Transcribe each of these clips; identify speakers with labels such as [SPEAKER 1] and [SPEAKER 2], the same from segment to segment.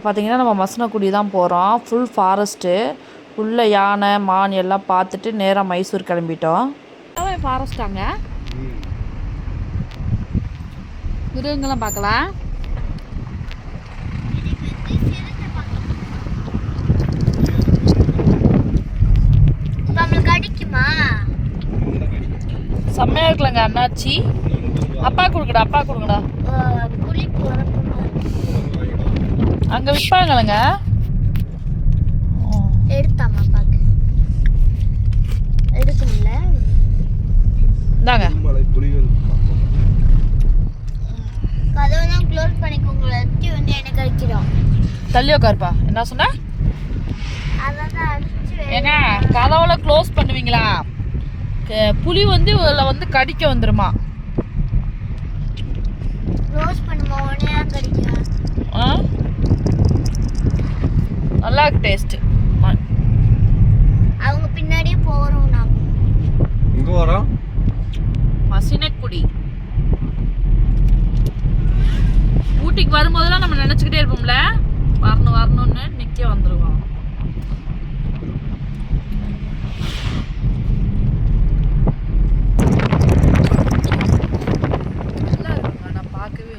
[SPEAKER 1] பார்த்திங்கன்னா நம்ம மசனக்குடி தான் போகிறோம். ஃபுல் ஃபாரஸ்ட்டு, உள்ள யானை மான் எல்லாம் பார்த்துட்டு நேராக மைசூர் கிளம்பிட்டோம். ஃபாரஸ்ட்டாங்க, மிருகங்கள்லாம் பார்க்கலாம். செம்மையா இருக்கலங்க அண்ணாச்சி. அப்பா கொடுங்கடா. அங்க விற்பாங்களங்க.
[SPEAKER 2] எடுத்தாமா பாக்கு எடுக்கல.
[SPEAKER 1] இந்தாங்க
[SPEAKER 2] கதவெல்லாம் க்ளோஸ் பண்ணிக்கோங்க. லத்தி வந்து என்ன கழிக்கிறோம்.
[SPEAKER 1] தள்ளி உட்காருப்பா. என்ன சொன்ன?
[SPEAKER 2] அதான்
[SPEAKER 1] ஏங்க கதவெல்லாம் க்ளோஸ் பண்ணுவீங்களா? புலி வந்து வந்து கடிக்க வந்துருமா?
[SPEAKER 2] க்ளோஸ் பண்ணுமா உடனே கடிக்கும்.
[SPEAKER 1] நல்லா இருக்கு டேஸ்ட்.
[SPEAKER 2] அவங்க பின்னாடியே போறோம். நாம
[SPEAKER 1] எங்க வரோம்? மசினக்குடி. ஊட்டிக்கு வரும்போதெல்லாம் நம்ம நினைச்சுக்கிட்டே இருப்போம்ல, வரணும்னு நிக்க வந்துருவோம். நல்லா இருக்குங்க. நான் பார்க்கவே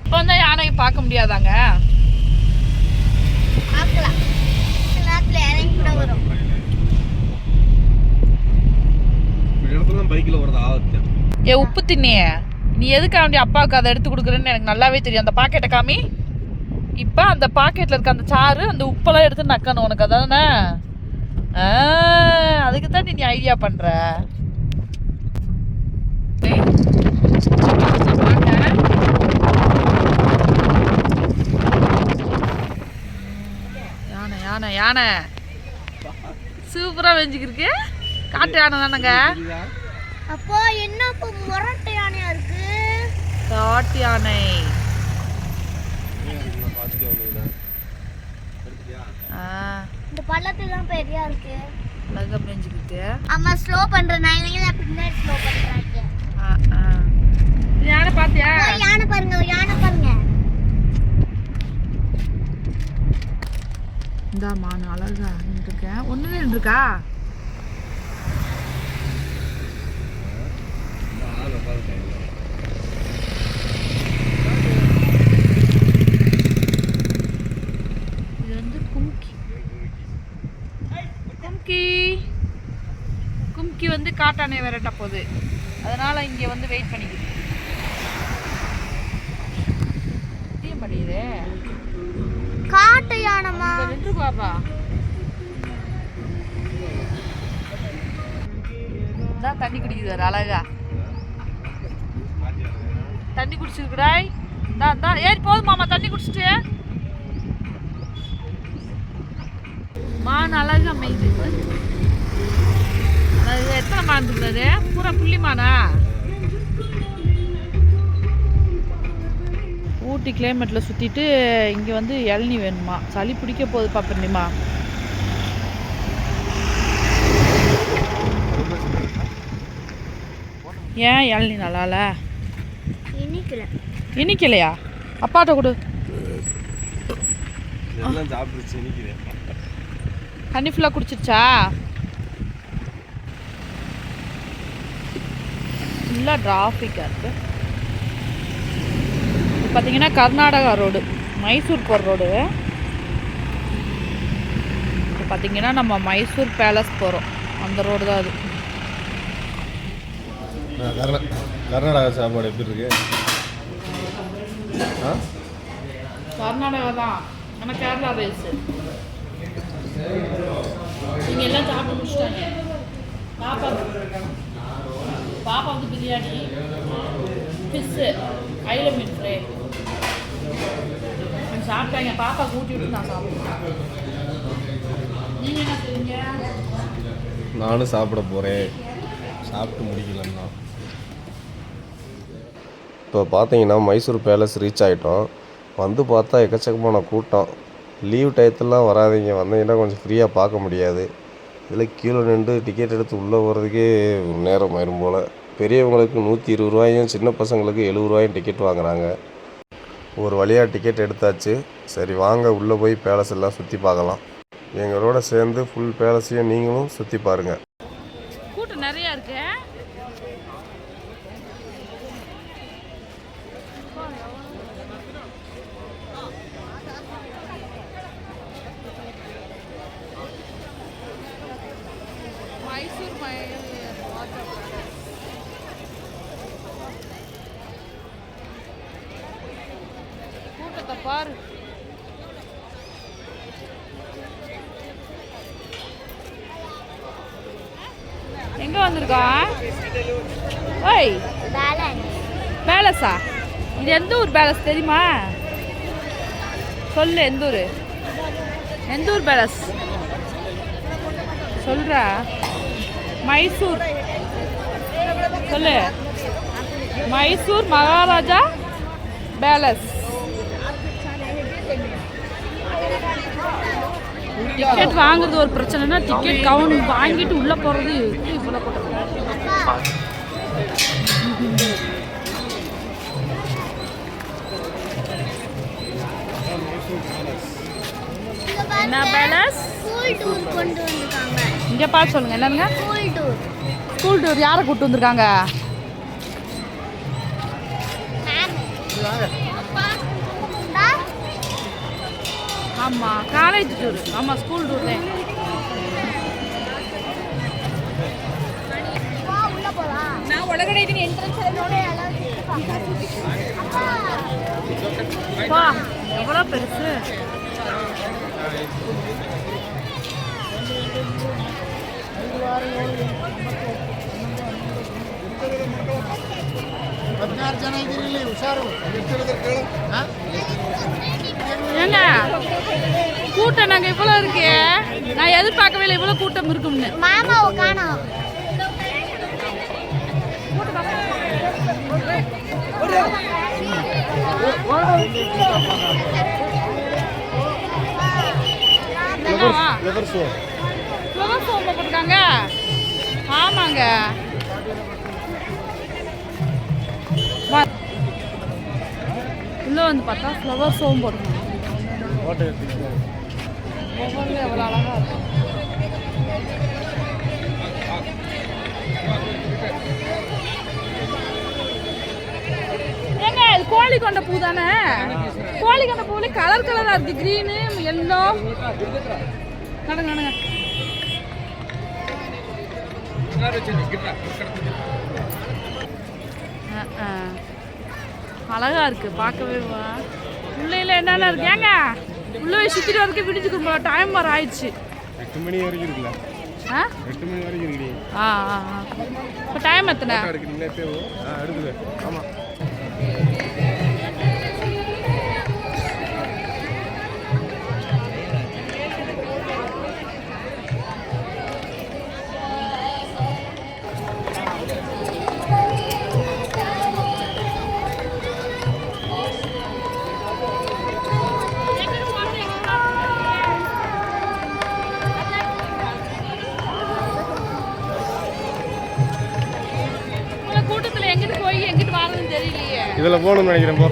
[SPEAKER 1] இப்போ வந்து யானையை பார்க்க முடியாதாங்க?
[SPEAKER 2] பார்க்கலாம். நேரத்துல யானையும் கூட வரும்.
[SPEAKER 3] பைக்ல வரது ஆவத்து.
[SPEAKER 1] உப்பு திண்ணியே, நீ எதுக்காக வேண்டிய அப்பாவுக்கு அதை எடுத்து கொடுக்குறேன்னு எனக்கு நல்லாவே தெரியும். அந்த பாக்கெட்டை காமி. இப்போ அந்த பாக்கெட்டில் இருக்க அந்த சாறு, அந்த உப்பெல்லாம் எடுத்து நக்கணும் உனக்கு, அதானே? அதுக்கு தான் நீ ஐடியா பண்ணுற. யானை யானை யானை சூப்பராக வெஞ்சிக்கிருக்கு. காட்டு யானை தானேங்க.
[SPEAKER 2] அப்போ என்ன இப்போ முரட்டு யானையா இருக்கு?
[SPEAKER 1] காட்டு யானை.
[SPEAKER 2] இந்த பள்ளத்துல தான் பெரியா இருக்கு.
[SPEAKER 1] அழகா பெஞ்சுக்கிட்டு.
[SPEAKER 2] அம்மா ஸ்லோ பண்றனால நான் பின்னாடி ஸ்லோ பண்றாங்க.
[SPEAKER 1] யானை பாத்தியா?
[SPEAKER 2] யானை பாருங்க.
[SPEAKER 1] இந்த மான் அழகா நின்றுருக்கேன். ஒன்று நின்றுருக்கா? இது வந்து கும்கி வந்து காட்டானை விரட்ட போகுது. அதனால இங்க வந்து வெயிட் பண்ணிக்கிது.
[SPEAKER 2] காட்டு யானைமா
[SPEAKER 1] நின்று பாப்பா. தண்ணி குடிக்குது அழகா. தண்ணி குடிச்சிருக்குறாய். ஏறி போதும் மாமா, தண்ணி குடிச்சிட்டு. மான் அழகா மெய்து. அது எத்தனை மான் இருக்குது? பூரா புள்ளி மானா? ஊட்டி கிளைமேட்டில் சுற்றிட்டு இங்கே வந்து இளநீ வேணுமா? சளி பிடிக்க போகுது பாப்பண்ணிமா. ஏன் இளநீ நல்லால? இனிக்கலையா? அப்பாட்ட கொடு. தண்ணி ஃபுல்லாக குடிச்சிருச்சா? ஃபுல்லாக டிராஃபிக்காக இருக்குது. பார்த்தீங்கன்னா கர்நாடகா ரோடு, மைசூர் போகிற ரோடு. இப்போ பார்த்தீங்கன்னா நம்ம மைசூர் பேலஸ் போகிறோம். அந்த ரோடு தான் அது.
[SPEAKER 3] கர்நாடகா சாப்பாடு எப்படி இருக்கு?
[SPEAKER 1] கர்நாடகா தான், ஆனால் கேரளா ரைஸ். நீங்கள் எல்லாம் சாப்பிட்டு முடிச்சிட்டாங்க. பாப்பாவுக்கு பிரியாணி, ஃபிஷ்ஷு, ஐல மீன் ஃப்ரை சாப்பிட்டாங்க. பாப்பாவுக்கு ஊட்டி விட்டு நான் சாப்பிடுவேன். நீங்கள் என்ன செய்வீங்க?
[SPEAKER 3] நானும் சாப்பிட போகிறேன். சாப்பிட்டு முடிக்கலன்னா இப்போ பார்த்தீங்கன்னா மைசூர் பேலஸ் ரீச் ஆகிட்டோம். வந்து பார்த்தா எக்கச்சக்கமான கூட்டம். லீவ் டயத்துலாம் வராதிங்க, வந்தீங்கன்னா கொஞ்சம் ஃப்ரீயாக பார்க்க முடியாது. இதில் கீழே நின்று டிக்கெட் எடுத்து உள்ளே போகிறதுக்கே நேரம் ஆயிரும் போல். பெரியவங்களுக்கு 120 ரூபாயும், சின்ன பசங்களுக்கு 70 ரூபாயும் டிக்கெட் வாங்குறாங்க. ஒரு வழியாக டிக்கெட் எடுத்தாச்சு. சரி வாங்க உள்ளே போய் பேலஸ் எல்லாம் சுற்றி பார்க்கலாம். எங்களோட சேர்ந்து ஃபுல் பேலஸையும் நீங்களும் சுற்றி பாருங்கள்.
[SPEAKER 1] கூட்டம் நிறையா இருக்கு. மைசூர் கூட்டத்தை பாரு. எங்க வந்திருக்கா? ஓய் பேலஸா? இது எந்த ஊர் பேலஸ் தெரியுமா? சொல்லு. எந்த ஊர்? எந்த ஊர் பேலஸ் சொல்றா? மைசூர். சொல்லு. மைசூர் மகாராஜா பேலஸ். டிக்கெட் வாங்குறது ஒரு பிரச்சனைனா டிக்கெட் கவுண்ட் வாங்கிட்டு உள்ள போறது இவ்வளோ கூட்டம். என்ன பேலஸ்?
[SPEAKER 2] ஸ்கூல் டூர் கொண்டு வந்திருக்காங்க.
[SPEAKER 1] இங்க பார்த்து சொல்லுங்க என்னங்க?
[SPEAKER 2] School tour.
[SPEAKER 1] ஸ்கூல் டூர் யாரை கூப்பிட்டு வந்திருக்காங்க? ஆமா காலேஜ் டூர். ஆமா ஸ்கூல் டூர் தான்.
[SPEAKER 2] உள்ள போலாம்.
[SPEAKER 1] நான் ஒளகடை என்ட்ரன்ஸ் வா எவ்வளோ பெருசு. ஏங்க கூட்டம் நாங்கள் இவ்வளோ இருக்கு. நான் எதிர்பார்க்கவே இல்லை இவ்வளோ கூட்டம் இருக்கும்னு.
[SPEAKER 2] மாமாவை காணோம். ஃப்ளவர் ஷோ போட்டிருக்காங்க. ஆமாங்க உள்ள வந்து பார்த்தா ஃப்ளவர் ஷோவும் போட்டுருக்காங்க. ஒவ்வொரு எவ்வளோ அழகா இருக்கும். ஏங்க இது கோழி கொண்ட பூ தானே? கோழி கொண்ட பூல கலர் கலரா இருக்கு. Green yellow. நடங்க நடங்க. அழகா இருக்கு பார்க்கவே. உள்ளையில என்னென்ன இருக்கு? ஏங்க உள்ள சுத்திட்டு வரைக்கும் விடிஞ்சுக்கு டைம் வர ஆயிடுச்சு.
[SPEAKER 4] 8 மணி வரைக்கும் இருக்குல்ல? 8 மணி வரைக்கும் இருக்கு.
[SPEAKER 1] இப்போ டைம் எத்தனை?
[SPEAKER 4] எடுக்குது. ஆமாம் இதில் போகணும்னு நினைக்கிறேன். போ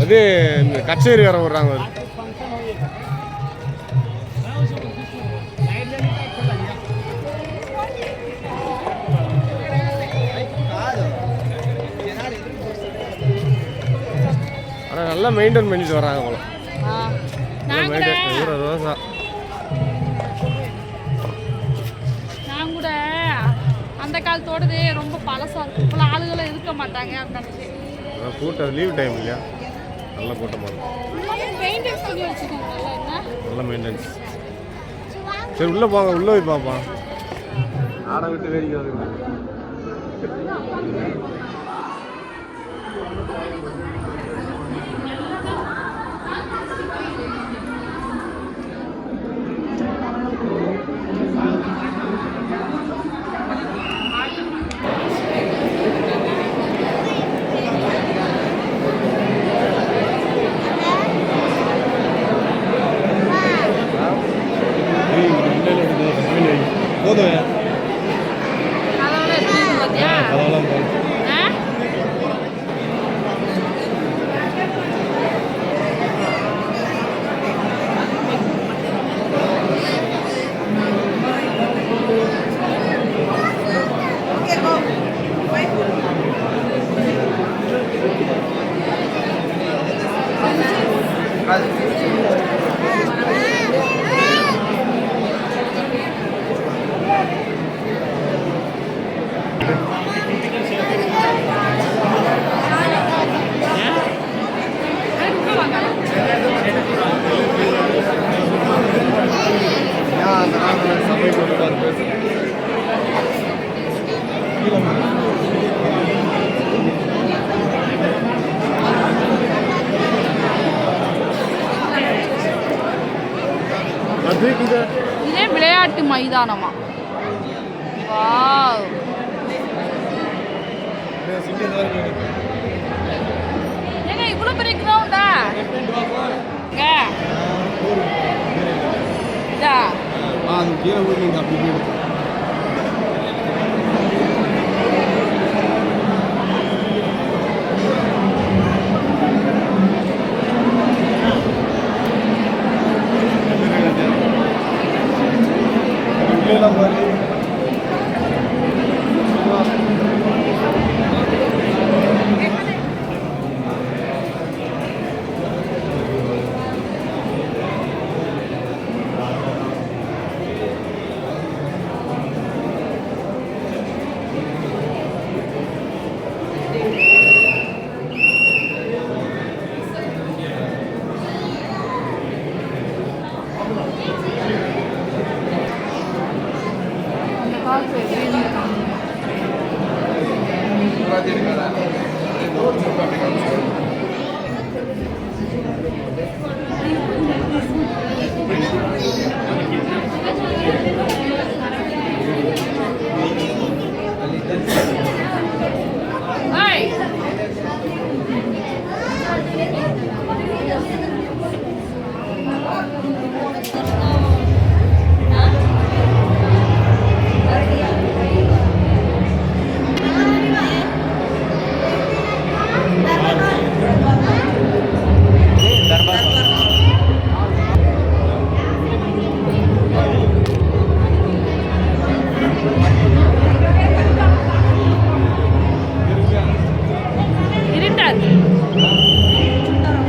[SPEAKER 4] அது இந்த கச்சேரி வர விட்றாங்க. ஆனால் நல்லா மெயின்டைன் பண்ணிட்டு வர்றாங்க போல. ரோசா
[SPEAKER 1] நான் கூட அந்த காலத்தோடதே ரொம்ப பழசா இருக்கு. இப்போலாம் ஆளுகளும் இருக்க மாட்டாங்க. அந்த
[SPEAKER 4] கூட்டம் லீவ் டைம் இல்லையா? நல்ல கூட்டமாக இருக்கும்.
[SPEAKER 1] மெயின்டைன்ஸ் பண்ணி வச்சுக்கோங்க.
[SPEAKER 4] நல்ல மெயின்டெனன்ஸ். சரி உள்ளே போங்க. உள்ளே போய் பார்ப்போம். ஆடை விட்டு வேடிக்கை வந்து போதும். அதெல்லாம் போதும்.
[SPEAKER 2] இதே விளையாட்டு மைதானமா. வாவ். ஏங்க இவ்வளோ பெரிய கிரவுண்டா? இதா
[SPEAKER 4] அது கீழே ஊருக்கு அப்படி போயிடுது.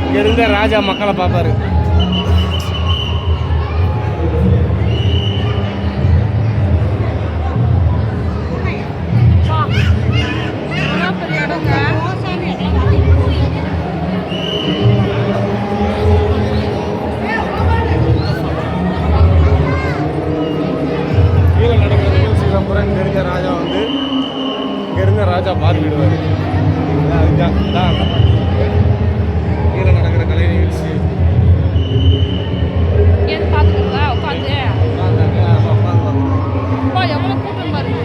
[SPEAKER 4] இங்க இருந்த ராஜா மக்களை பார்ப்பாரு. கீழே நடக்கிற நிகழ்ச்சிகளை பூரா இங்க இருந்த ராஜா வந்து இங்க இருந்த ராஜா பார்த்துடுவாரு. அதுதான் கீழே நடக்கிற கலை நிகழ்ச்சி
[SPEAKER 2] பார்த்துக்கிறதா உட்காந்து எவ்வளோ கூட்டம் பாருங்க.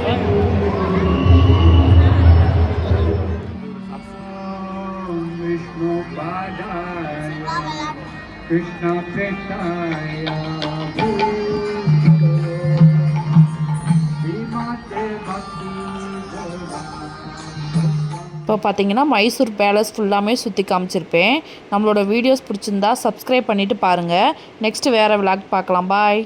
[SPEAKER 5] Krishna Prestaya
[SPEAKER 1] இப்போ பார்த்தீங்கன்னா மைசூர் பேலஸ் ஃபுல்லாமே சுற்றி காமிச்சிருப்பேன். நம்மளோட வீடியோஸ் பிடிச்சிருந்தா சப்ஸ்கிரைப் பண்ணிவிட்டு பாருங்கள். நெக்ஸ்ட்டு வேறு விளாக் பார்க்கலாம். பாய்.